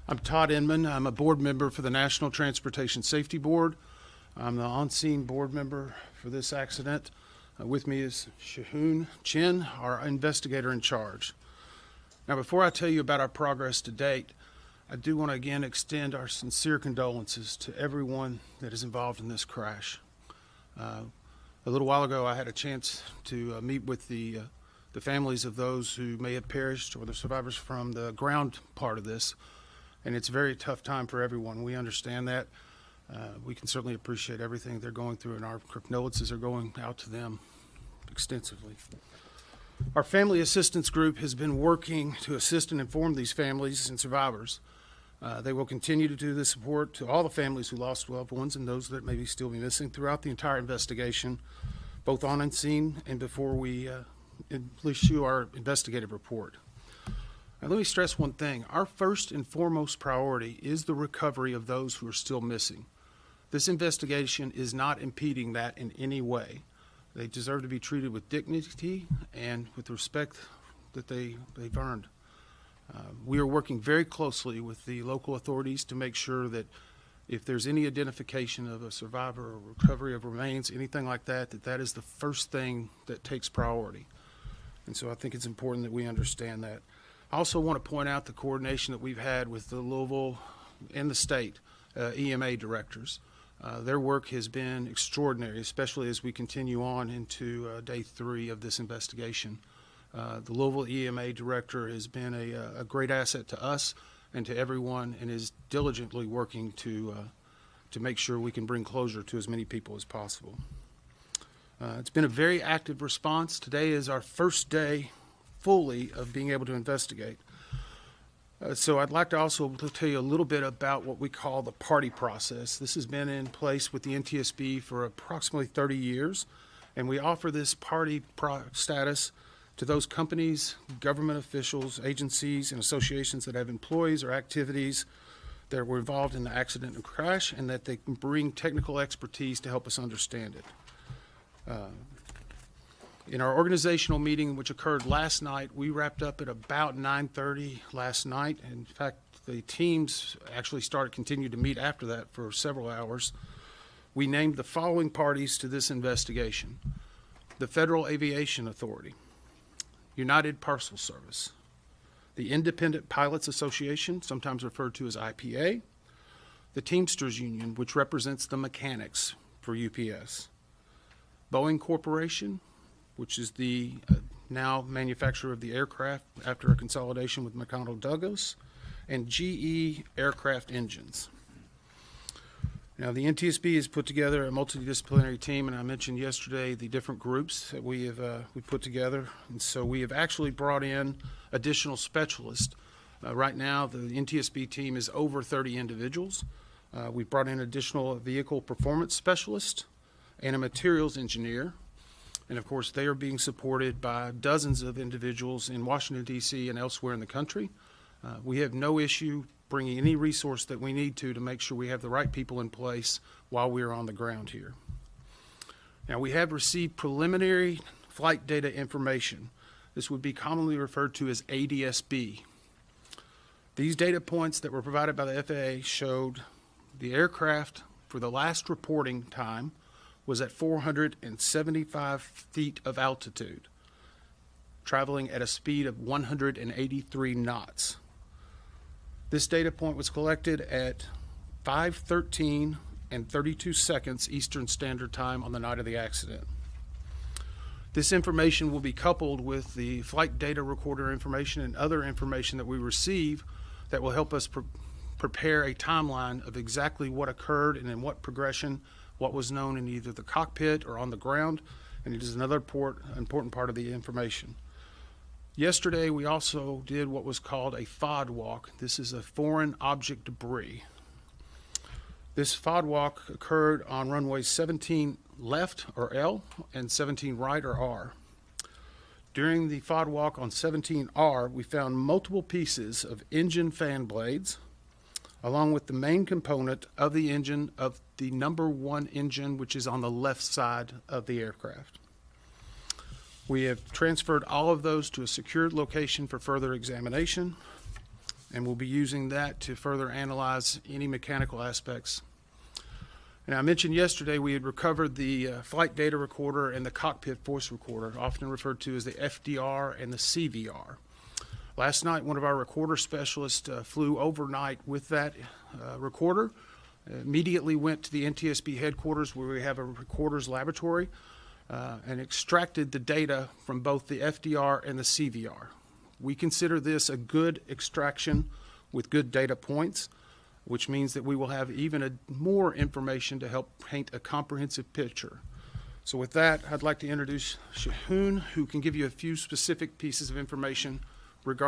I'm Todd Inman. I'm a board member for the National Transportation Safety Board. I'm the on-scene board member for this accident. With me is Shahoon Chin, our investigator in charge. Now, before I tell you about our progress to date, I do want to again extend our sincere condolences to everyone that is involved in this crash. A little while ago, I had a chance to meet with the families of those who may have perished or the survivors from the ground part of this. And it's a very tough time for everyone. We understand that. We can certainly appreciate everything they're going through, and our condolences are going out to them extensively. Our family assistance group has been working to assist and inform these families and survivors. They will continue to do this support to all the families who lost loved ones and those that may still be missing throughout the entire investigation, both on scene and before we issue our investigative report. Now, let me stress one thing. Our first and foremost priority is the recovery of those who are still missing. This investigation is not impeding that in any way. They deserve to be treated with dignity and with respect that they've earned. We are working very closely with the local authorities to make sure that if there's any identification of a survivor or recovery of remains, anything like that, that is the first thing that takes priority. And so I think it's important that we understand that. I also want to point out the coordination that we've had with the Louisville and the state EMA directors. Their work has been extraordinary, especially as we continue on into day 3 of this investigation. The Louisville EMA director has been a great asset to us and to everyone, and is diligently working to make sure we can bring closure to as many people as possible. It's been a very active response. Today is our first day fully of being able to investigate. So I'd like to also tell you a little bit about what we call the party process. This has been in place with the Ntsb for approximately 30 years, and we offer this party status to those companies, government officials, agencies, and associations that have employees or activities that were involved in the accident and crash, and that they can bring technical expertise to help us understand it. In our organizational meeting, which occurred last night, we wrapped up at about 9:30 last night. In fact, the teams actually continued to meet after that for several hours. We named the following parties to this investigation: the Federal Aviation Authority, United Parcel Service, the Independent Pilots Association, sometimes referred to as IPA, the Teamsters Union, which represents the mechanics for UPS, Boeing Corporation, which is the now manufacturer of the aircraft after a consolidation with McDonnell Douglas, and GE Aircraft Engines. Now, the NTSB has put together a multidisciplinary team, and I mentioned yesterday the different groups that we put together. And so we have actually brought in additional specialists. Right now, the NTSB team is over 30 individuals. We've brought in additional vehicle performance specialists and a materials engineer. And of course, they are being supported by dozens of individuals in Washington, D.C. and elsewhere in the country. We have no issue bringing any resource that we need to make sure we have the right people in place while we are on the ground here. Now, we have received preliminary flight data information. This would be commonly referred to as ADS-B. These data points that were provided by the FAA showed the aircraft for the last reporting time was at 475 feet of altitude, traveling at a speed of 183 knots. This data point was collected at 5:13 and 32 seconds Eastern Standard Time on the night of the accident. This information will be coupled with the flight data recorder information and other information that we receive that will help us prepare a timeline of exactly what occurred and in what progression, what was known in either the cockpit or on the ground, and it is another important part of the information. Yesterday, we also did what was called a FOD walk. This is a foreign object debris. This FOD walk occurred on runway 17 left, or L, and 17 right, or R. During the FOD walk on 17R, we found multiple pieces of engine fan blades, along with the main component of the engine of the number 1 engine, which is on the left side of the aircraft. We have transferred all of those to a secured location for further examination. and we'll be using that to further analyze any mechanical aspects. And I mentioned yesterday we had recovered the flight data recorder and the cockpit voice recorder, often referred to as the FDR and the CVR. Last night, one of our recorder specialists flew overnight with that recorder, immediately went to the Ntsb headquarters where we have a recorder's laboratory, and extracted the data from both the FDR and the CVR. We consider this a good extraction with good data points, which means that we will have even more information to help paint a comprehensive picture. So with that, I'd like to introduce Shahoon, who can give you a few specific pieces of information regarding